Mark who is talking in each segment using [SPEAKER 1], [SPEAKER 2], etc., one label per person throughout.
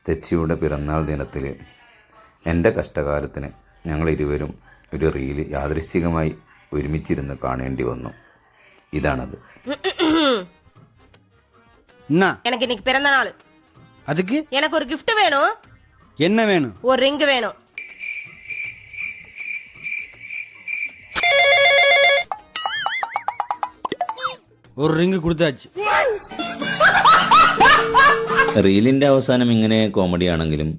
[SPEAKER 1] തെച്ചിയുടെ പിറന്നാൾ ദിനത്തിൽ എൻ്റെ കഷ്ടകാലത്തിന് ഞങ്ങളിരുവരും ഒരു റീല് യാദൃശ്ചികമായി ഒരുമിച്ചിരുന്ന് കാണേണ്ടി വന്നു. ഇതാണത്.
[SPEAKER 2] எனக்கு இன்னைக்கு பிறந்த நாள்.
[SPEAKER 3] அதுக்கு
[SPEAKER 2] எனக்கு ஒரு gift வேணும்.
[SPEAKER 3] என்ன வேணும்?
[SPEAKER 2] ஒரு ring வேணும்.
[SPEAKER 3] ഒരു റിംഗ് കൊടുത്താச்சு.
[SPEAKER 1] റീലിൻ്റെ അവസാനം ഇങ്ങനെ കോമഡി ആണെങ്കിലും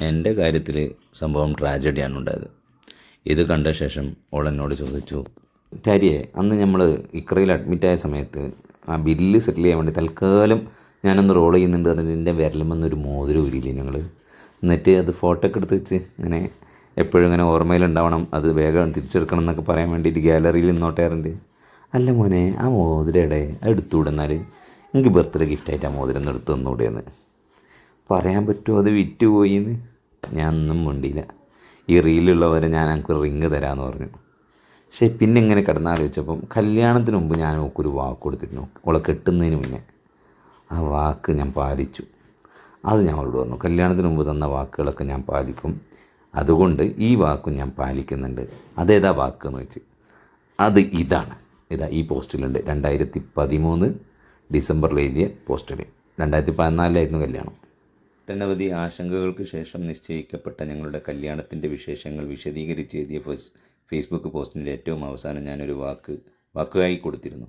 [SPEAKER 1] എൻ്റെ കാര്യത്തിൽ സംഭവം ട്രാജഡിയാണ് ഉണ്ടായത്. ഇത് കണ്ട ശേഷം ഓൾ എന്നോട് ചോദിച്ചു, ടാരിയെ, അന്ന് നമ്മൾ ഇക്രയിൽ അഡ്മിറ്റായ സമയത്ത് ആ ബില്ല് സെറ്റിൽ ചെയ്യാൻ വേണ്ടി തൽക്കാലം ഞാനൊന്ന് റോൾ ചെയ്യുന്നുണ്ട് പറഞ്ഞിട്ട് എൻ്റെ വിരലുമെന്നൊരു മോതിരം ഊരിയില്ലേ ഞങ്ങൾ. എന്നിട്ട് അത് ഫോട്ടോ ഒക്കെ എടുത്ത് വെച്ച് ഇങ്ങനെ എപ്പോഴും ഇങ്ങനെ ഓർമ്മയിലുണ്ടാവണം, അത് വേഗം തിരിച്ചെടുക്കണം എന്നൊക്കെ പറയാൻ വേണ്ടിയിട്ട് ഗാലറിയിൽ നിന്നോട്ടാറുണ്ട്. അല്ല മോനെ, ആ മോതിരയുടെ എടുത്തുവിടുന്നാൽ എനിക്ക് ബർത്ത്ഡേ ഗിഫ്റ്റായിട്ട് ആ മോതിരം ഒന്ന് എടുത്ത് തന്നൂടെയെന്ന് പറയാൻ പറ്റുമോ? അത് വിറ്റ് പോയിന്ന്. ഞാൻ ഒന്നും മിണ്ടിയില്ല. ഈ റീലുള്ളവരെ ഞാൻ എനിക്ക് റിങ് തരാമെന്ന് പറഞ്ഞു. പക്ഷേ പിന്നെ ഇങ്ങനെ കിടന്നാലോചിച്ചപ്പം കല്യാണത്തിന് മുമ്പ് ഞാൻ ഓക്കൊരു വാക്ക് കൊടുത്തിരുന്നു. അവളെ കെട്ടുന്നതിന് മുന്നേ ആ വാക്ക് ഞാൻ പാലിച്ചു. അത് ഞാൻ അവളോട് പറഞ്ഞു, കല്യാണത്തിന് മുമ്പ് തന്ന വാക്കുകളൊക്കെ ഞാൻ പാലിക്കും, അതുകൊണ്ട് ഈ വാക്കും ഞാൻ പാലിക്കുന്നുണ്ട്. അതേതാ വാക്ക് എന്ന് വെച്ച്, അത് ഇതാണ്. ഇതാ ഈ പോസ്റ്റിലുണ്ട്. 2013 ഡിസംബറിൽ എഴുതിയ പോസ്റ്റിൽ. 2014 കല്യാണം. ഒട്ടനവധി ആശങ്കകൾക്ക് ശേഷം നിശ്ചയിക്കപ്പെട്ട ഞങ്ങളുടെ കല്യാണത്തിൻ്റെ വിശേഷങ്ങൾ വിശദീകരിച്ച് എഴുതിയ ഫേസ്ബുക്ക് പോസ്റ്റിൻ്റെ ഏറ്റവും അവസാനം ഞാനൊരു വാക്കായി കൊടുത്തിരുന്നു.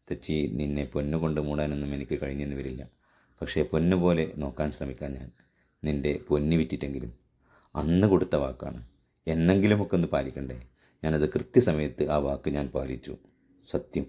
[SPEAKER 1] തെച്ചി, നിന്നെ പൊന്നുകൊണ്ട് മൂടാനൊന്നും എനിക്ക് കഴിഞ്ഞെന്ന് വരില്ല, പക്ഷേ പൊന്നുപോലെ നോക്കാൻ ശ്രമിക്കാൻ ഞാൻ നിൻ്റെ പൊന്നു വിറ്റിട്ടെങ്കിലും അന്ന് കൊടുത്ത വാക്കാണ്, എന്നെങ്കിലുമൊക്കെ ഒന്ന് പാലിക്കണ്ടേ? ഞാനത് കൃത്യസമയത്ത് ആ വാക്ക് ഞാൻ പാലിച്ചു. സത്യം.